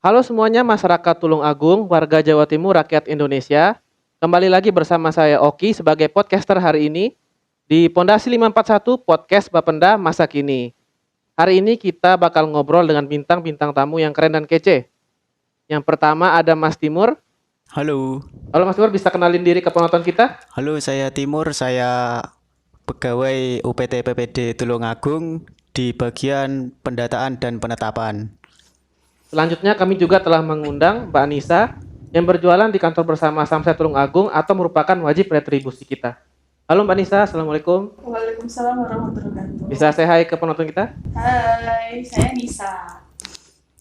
Halo semuanya masyarakat Tulungagung, warga Jawa Timur, rakyat Indonesia. Kembali lagi bersama saya Oki sebagai podcaster hari ini di Pondasi 541 Podcast Bapenda Masa Kini. Hari ini kita bakal ngobrol dengan bintang-bintang tamu yang keren dan kece. Yang pertama ada Mas Timur. Halo, Halo Mas Timur, bisa kenalin diri ke penonton kita? halo saya Timur, saya pegawai UPT PPD Tulungagung di bagian pendataan dan penetapan. Selanjutnya kami juga telah mengundang Mbak Anissa yang berjualan di kantor bersama Samsat Tulungagung atau merupakan wajib retribusi kita. Halo Mbak Anissa, Assalamualaikum. Waalaikumsalam warahmatullahi Bisa wabarakatuh. say hi ke penonton kita? Hai, saya Nisa.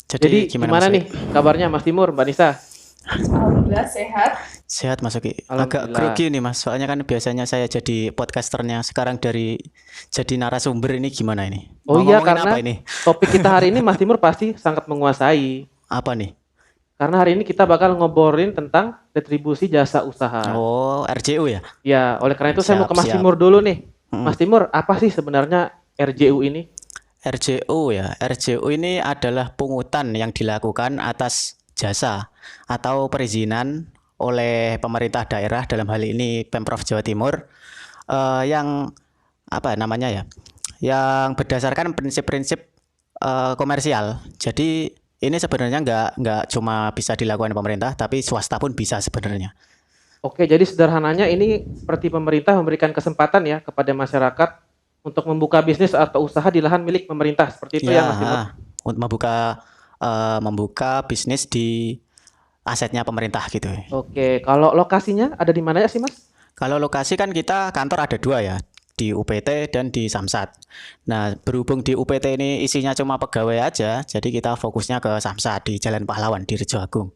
Jadi Jadi gimana gimana Mas? nih kabarnya Mas Timur, Mbak Nisa? Alhamdulillah sehat. Sehat Mas Oki. Agak Alhamdulillah. grogi nih Mas, soalnya kan biasanya saya jadi podcasternya, sekarang jadi narasumber ini gimana ini? Oh Mau iya, ngomongin karena apa ini? topik kita hari ini Mas Timur pasti sangat menguasai. Apa nih? Karena hari ini kita bakal ngobrolin tentang retribusi jasa usaha. Oh, RJU ya? Ya, oleh karena itu saya mau ke Siap, Mas siap. Timur dulu nih. Mm. Mas Timur, apa sih sebenarnya RJU ini? RJU ya. RJU ini adalah pungutan yang dilakukan atas jasa atau perizinan oleh pemerintah daerah, dalam hal ini Pemprov Jawa Timur, yang apa namanya ya? Yang berdasarkan prinsip-prinsip komersial. Jadi ini sebenarnya nggak cuma bisa dilakukan pemerintah, tapi swasta pun bisa sebenarnya. Oke, jadi sederhananya ini seperti pemerintah memberikan kesempatan ya kepada masyarakat untuk membuka bisnis atau usaha di lahan milik pemerintah. Seperti itu ya, Ya, Mas Timur? untuk membuka bisnis di asetnya pemerintah gitu. Oke, kalau lokasinya ada di mana ya sih, Mas? Kalau lokasi kan kita kantor ada dua ya, di UPT dan di Samsat. Nah, berhubung di UPT ini isinya cuma pegawai aja, jadi kita fokusnya ke Samsat di Jalan Pahlawan di Rejo Agung.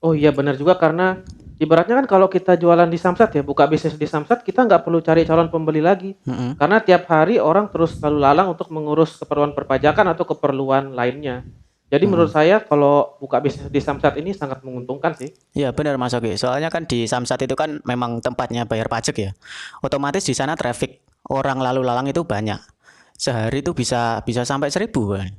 Oh iya benar juga karena ibaratnya kan kalau kita jualan di Samsat ya, buka bisnis di Samsat, kita nggak perlu cari calon pembeli lagi. Mm-mm. Karena tiap hari orang terus selalu lalang untuk mengurus keperluan perpajakan atau keperluan lainnya. Jadi menurut saya kalau buka bisnis di Samsat ini sangat menguntungkan sih. Iya benar Mas Oki. Soalnya kan di Samsat itu kan memang tempatnya bayar pajak ya. Otomatis di sana traffic orang lalu lalang itu banyak. Sehari itu bisa bisa sampai 1.000 kan.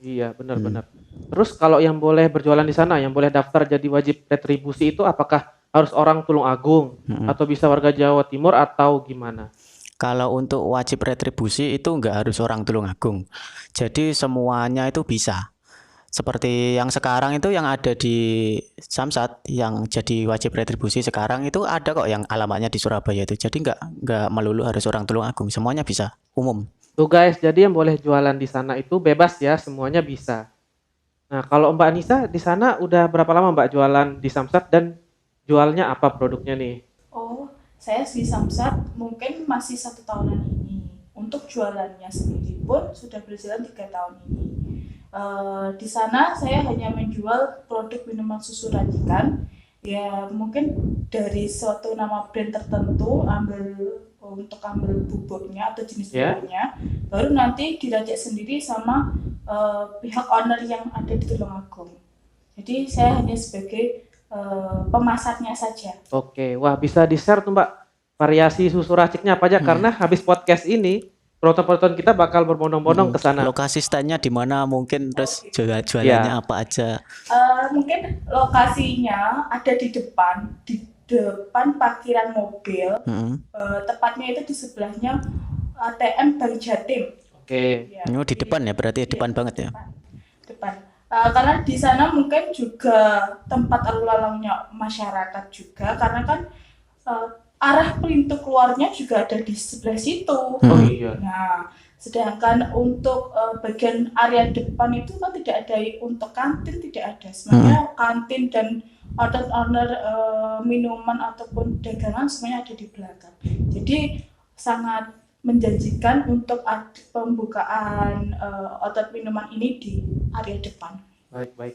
Iya benar-benar. Terus kalau yang boleh berjualan di sana, yang boleh daftar jadi wajib retribusi itu apakah harus orang Tulungagung atau bisa warga Jawa Timur atau gimana? Kalau untuk wajib retribusi itu nggak harus orang Tulungagung. Jadi semuanya itu bisa. Seperti yang sekarang itu yang ada di Samsat yang jadi wajib retribusi sekarang itu ada kok yang alamatnya di Surabaya itu. Jadi nggak melulu harus orang Tulungagung, semuanya bisa umum. Tuh guys, jadi yang boleh jualan di sana itu bebas ya, semuanya bisa. Nah, kalau Mbak Anissa di sana udah berapa lama Mbak jualan di Samsat dan jualnya apa produknya nih? Oh, saya di Samsat mungkin masih 1 tahunan ini. Untuk jualannya sendiri pun sudah berjalan 3 tahun ini. Di sana saya hanya menjual produk minuman susu racikan. Ya mungkin dari suatu nama brand tertentu ambil bubuknya atau jenis Ya. bubuknya, baru nanti diracik sendiri sama pihak owner yang ada di Tulungagung. Jadi saya hanya sebagai pemasarnya saja. Oke, wah bisa di-share tuh Mbak variasi susu raciknya apa aja karena habis podcast ini penonton-penonton kita bakal berbondong-bondong ke sana. Lokasi standnya di mana mungkin terus Ya. jualannya apa aja. Mungkin lokasinya ada di depan parkiran mobil. Tepatnya itu di sebelahnya ATM Bank Jatim. Oke. Ya, Ini di depan ya, berarti depan banget ya. depan. Karena di sana mungkin juga tempat lalu lalangnya masyarakat juga, karena kan arah pintu keluarnya juga ada di sebelah situ. Oh iya. Nah, sedangkan untuk bagian area depan itu kan tidak ada untuk kantin, tidak ada. Sebenarnya kantin dan owner minuman ataupun dagangan semuanya ada di belakang. Jadi sangat menjanjikan untuk pembukaan outlet minuman ini di area depan. Baik.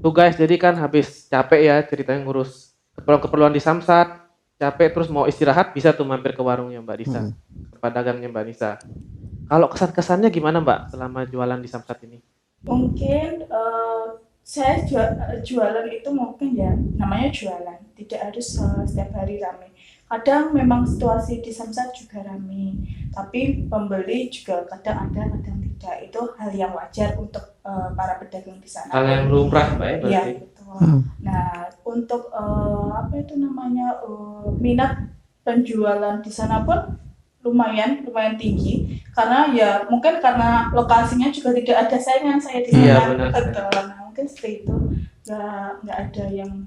Tuh guys, jadi kan habis capek ya ceritanya ngurus keperluan di Samsat, capek terus mau istirahat bisa tuh mampir ke warungnya Mbak Nisa, tempat dagangnya Mbak Nisa. Kalau kesan-kesannya gimana Mbak selama jualan di Samsat ini? Mungkin saya jualan itu mungkin ya namanya jualan, tidak harus setiap hari ramai. Kadang memang situasi di Samsat juga ramai, tapi pembeli juga kadang ada, kadang tidak. berbeda. Itu hal yang wajar untuk para pedagang di sana. Hal yang lumrah, Mbak ya Iya, berarti. betul. Nah, untuk minat penjualan di sana pun lumayan tinggi, karena ya mungkin karena lokasinya juga tidak ada saingan saya di sana. Iya, benar. Betul. Nah, mungkin seperti itu, nggak ada yang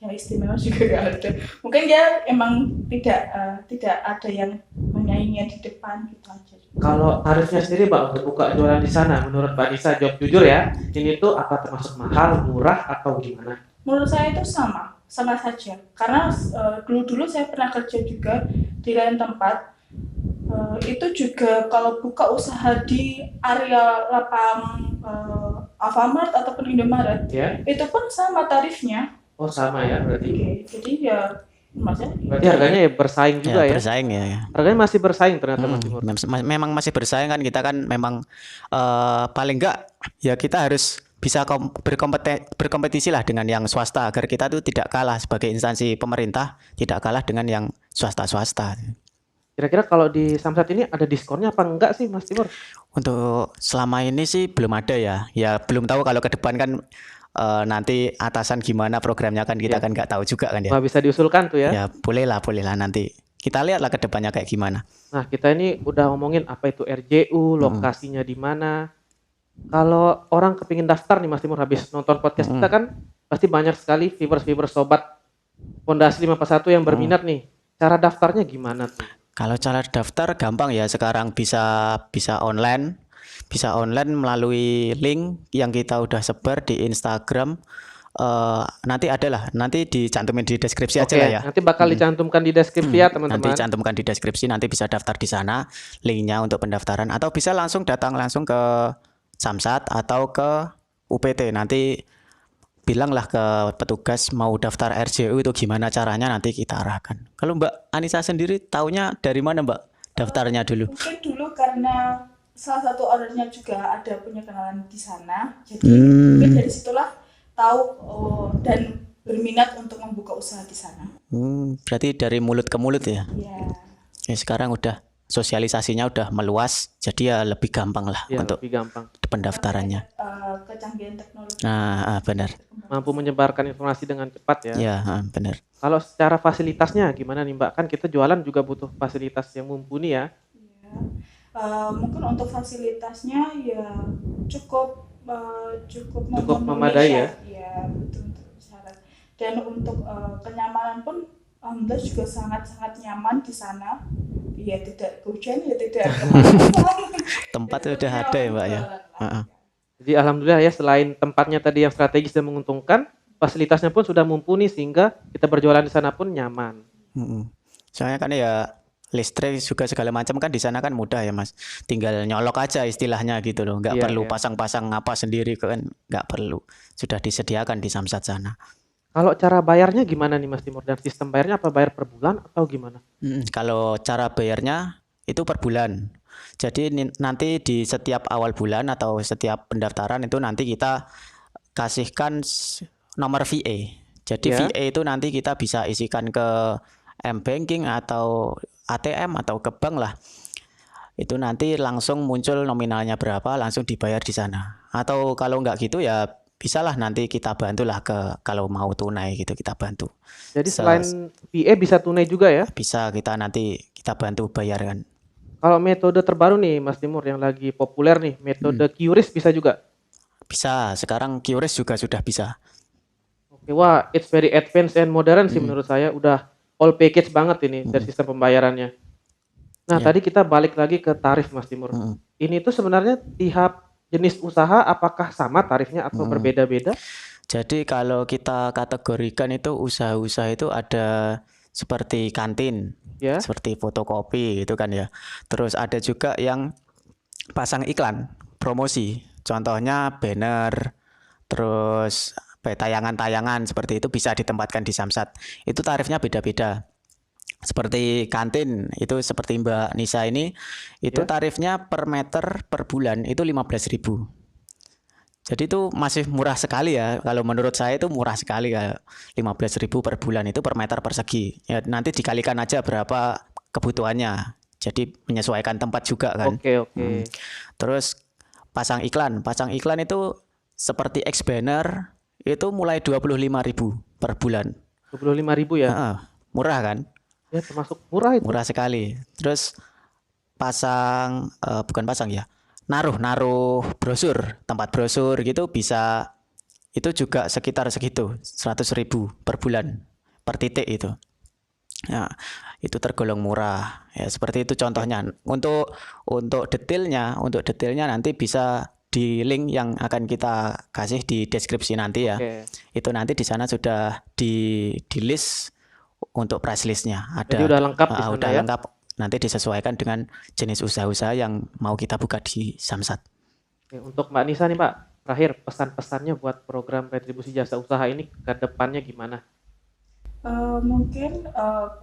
istimewa juga nggak ada. Mungkin ya emang tidak ada yang menyaingi di depan gitu aja. Kalau tarifnya sendiri Mbak untuk buka jualan di sana, menurut Mbak Nisa, jawab jujur ya, ini tuh apa termasuk mahal, murah atau gimana? Menurut saya itu sama saja. Karena dulu saya pernah kerja juga di lain tempat. Itu juga kalau buka usaha di area lapang Alfamart ataupun Indomaret, Ya. itu pun sama tarifnya. Oh sama ya berarti. Oke, jadi ya maksudnya Berarti harganya ya bersaing juga ya. bersaing ya. Harganya masih bersaing ternyata Mas Timur. Memang masih bersaing kan, kita kan memang paling enggak ya kita harus bisa berkompetisi lah dengan yang swasta agar kita tuh tidak kalah sebagai instansi pemerintah, tidak kalah dengan yang swasta. Kira-kira kalau di Samsat ini ada diskonnya apa enggak sih Mas Timur? Untuk selama ini sih belum ada ya. Ya belum tahu kalau ke depan kan nanti atasan gimana programnya kan kita kan nggak tahu juga kan ya. Wah, bisa diusulkan tuh ya. Ya boleh lah nanti. Kita lihatlah ke depannya kayak gimana. Nah, kita ini udah ngomongin apa itu RJU, lokasinya di mana. Kalau orang kepingin daftar nih Mas Timur habis nonton podcast kita kan pasti banyak sekali viewers sobat Pondasi 541 yang berminat nih. Cara daftarnya gimana tuh? Kalau cara daftar gampang ya, sekarang bisa online. Bisa online melalui link yang kita udah sebar di Instagram. Nanti dicantumin di deskripsi aja lah ya. Nanti bakal dicantumkan di deskripsi ya teman-teman. Nanti cantumkan di deskripsi, nanti bisa daftar di sana linknya untuk pendaftaran, atau bisa datang langsung ke Samsat atau ke UPT. Nanti bilanglah ke petugas mau daftar RJU itu gimana caranya, nanti kita arahkan. Kalau Mbak Anissa sendiri taunya dari mana Mbak daftarnya dulu? Mungkin dulu karena salah satu ownernya juga ada punya kenalan di sana, jadi mungkin dari situlah tahu dan berminat untuk membuka usaha di sana. Berarti dari mulut ke mulut ya? Iya. Ya sekarang udah sosialisasinya udah meluas, jadi ya lebih gampang lah Ya, untuk lebih gampang. pendaftarannya. Kecanggihan teknologi. Nah, benar. Mampu menyebarkan informasi dengan cepat ya. Ya, benar. Kalau secara fasilitasnya gimana nih Mbak? Kan kita jualan juga butuh fasilitas yang mumpuni ya. Ya. Mungkin untuk fasilitasnya ya cukup memadai ya. Iya, betul untuk syarat. Dan untuk kenyamanan pun alhamdulillah juga sangat nyaman di sana. Ya tidak hujan, ya tidak Tempat sudah ada ya Mbak ya. Jadi alhamdulillah ya, selain tempatnya tadi yang strategis dan menguntungkan, fasilitasnya pun sudah mumpuni sehingga kita berjualan di sana pun nyaman. Soalnya kan ya listrik juga segala macam kan di sana kan mudah ya Mas. Tinggal nyolok aja istilahnya gitu loh. Nggak perlu pasang-pasang apa sendiri kan, nggak perlu. Sudah disediakan di Samsat sana. Kalau cara bayarnya gimana nih Mas Timur? Dan sistem bayarnya apa bayar per bulan atau gimana? Kalau cara bayarnya itu per bulan. Jadi nanti di setiap awal bulan atau setiap pendaftaran itu nanti kita kasihkan nomor VA. Jadi VA itu nanti kita bisa isikan ke M-Banking atau ATM atau ke bank lah. Itu nanti langsung muncul nominalnya berapa, langsung dibayar di sana. Atau kalau nggak gitu ya bisalah nanti kita bantulah kalau mau tunai gitu, kita bantu. Jadi selain VA bisa tunai juga ya? Bisa, nanti kita bantu bayarkan. Kalau metode terbaru nih Mas Timur yang lagi populer nih, metode QRIS bisa juga? Bisa, sekarang QRIS juga sudah bisa. Oke, wah it's very advanced and modern sih menurut saya, udah all package banget ini dari sistem pembayarannya. Nah tadi kita balik lagi ke tarif Mas Timur. Ini tuh sebenarnya tiap jenis usaha apakah sama tarifnya atau berbeda-beda? Jadi kalau kita kategorikan itu usaha-usaha itu ada seperti kantin, seperti fotokopi gitu kan ya. Terus ada juga yang pasang iklan, promosi. Contohnya banner, terus tayangan-tayangan seperti itu bisa ditempatkan di Samsat. Itu tarifnya beda-beda. Seperti kantin itu seperti Mbak Nisa ini, itu tarifnya per meter per bulan itu 15.000. Jadi itu masih murah sekali ya. Kalau menurut saya itu murah sekali ya. 15.000 per bulan itu per meter persegi. Ya nanti dikalikan aja berapa kebutuhannya. Jadi menyesuaikan tempat juga kan. Oke. Terus pasang iklan itu seperti X banner itu mulai 25.000 per bulan. 25.000 ya. Heeh, murah kan? Ya termasuk murah itu. Murah sekali. Terus bukan pasang ya. Naruh brosur, tempat brosur gitu bisa, itu juga sekitar segitu, 100.000 per bulan per titik itu. Ya, itu tergolong murah. Ya, seperti itu contohnya. Untuk detailnya nanti bisa di link yang akan kita kasih di deskripsi nanti ya. Oke. Itu nanti di sana sudah di list untuk price listnya. Ada. Jadi udah lengkap di sana udah ya? lengkap. Nanti disesuaikan dengan jenis usaha-usaha yang mau kita buka di Samsat. Oke, untuk Mbak Nisa nih Pak, terakhir pesan-pesannya buat program retribusi jasa usaha ini ke depannya gimana? Mungkin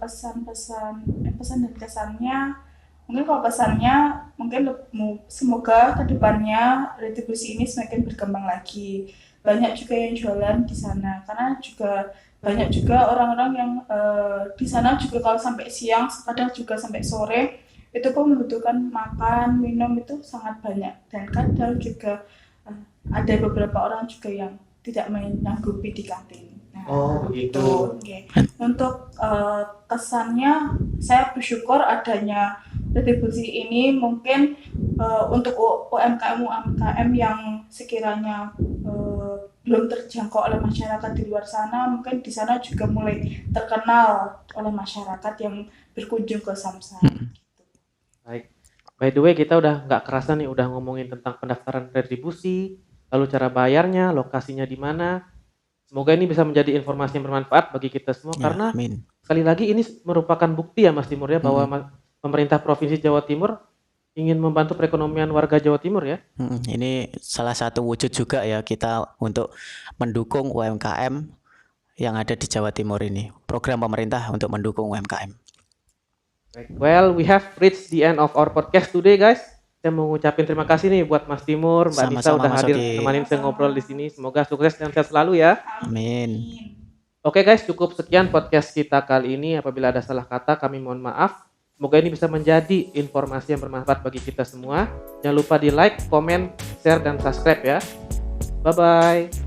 pesan dan kesannya, mungkin kalau pesannya mungkin semoga kedepannya retribusi ini semakin berkembang lagi, banyak juga yang jualan di sana, karena juga banyak juga orang-orang yang di sana juga kalau sampai siang, kadang juga sampai sore itu pun membutuhkan makan, minum itu sangat banyak, dan kadang juga ada beberapa orang juga yang tidak menyanggupi di kantin. Oh, begitu. Okay. Untuk kesannya, saya bersyukur adanya retribusi ini mungkin untuk UMKM yang sekiranya belum terjangkau oleh masyarakat di luar sana, mungkin di sana juga mulai terkenal oleh masyarakat yang berkunjung ke Samsat. Baik. By the way, kita udah nggak kerasa nih udah ngomongin tentang pendaftaran retribusi, lalu cara bayarnya, lokasinya di mana. Semoga ini bisa menjadi informasi yang bermanfaat bagi kita semua, Ya, karena amin. sekali lagi ini merupakan bukti ya Mas Timur ya, bahwa pemerintah Provinsi Jawa Timur ingin membantu perekonomian warga Jawa Timur ya. Ini salah satu wujud juga ya kita untuk mendukung UMKM yang ada di Jawa Timur ini. Program pemerintah untuk mendukung UMKM. Well, we have reached the end of our podcast today, guys. Saya mau ngucapin terima kasih nih buat Mas Timur, Mbak Nisa Sama-sama, udah Mas hadir Oki. nemenin saya ngobrol di sini. Semoga sukses dan sehat selalu ya. Amin. Oke guys, cukup sekian podcast kita kali ini. Apabila ada salah kata, kami mohon maaf. Semoga ini bisa menjadi informasi yang bermanfaat bagi kita semua. Jangan lupa di like, komen, share, dan subscribe ya. Bye-bye.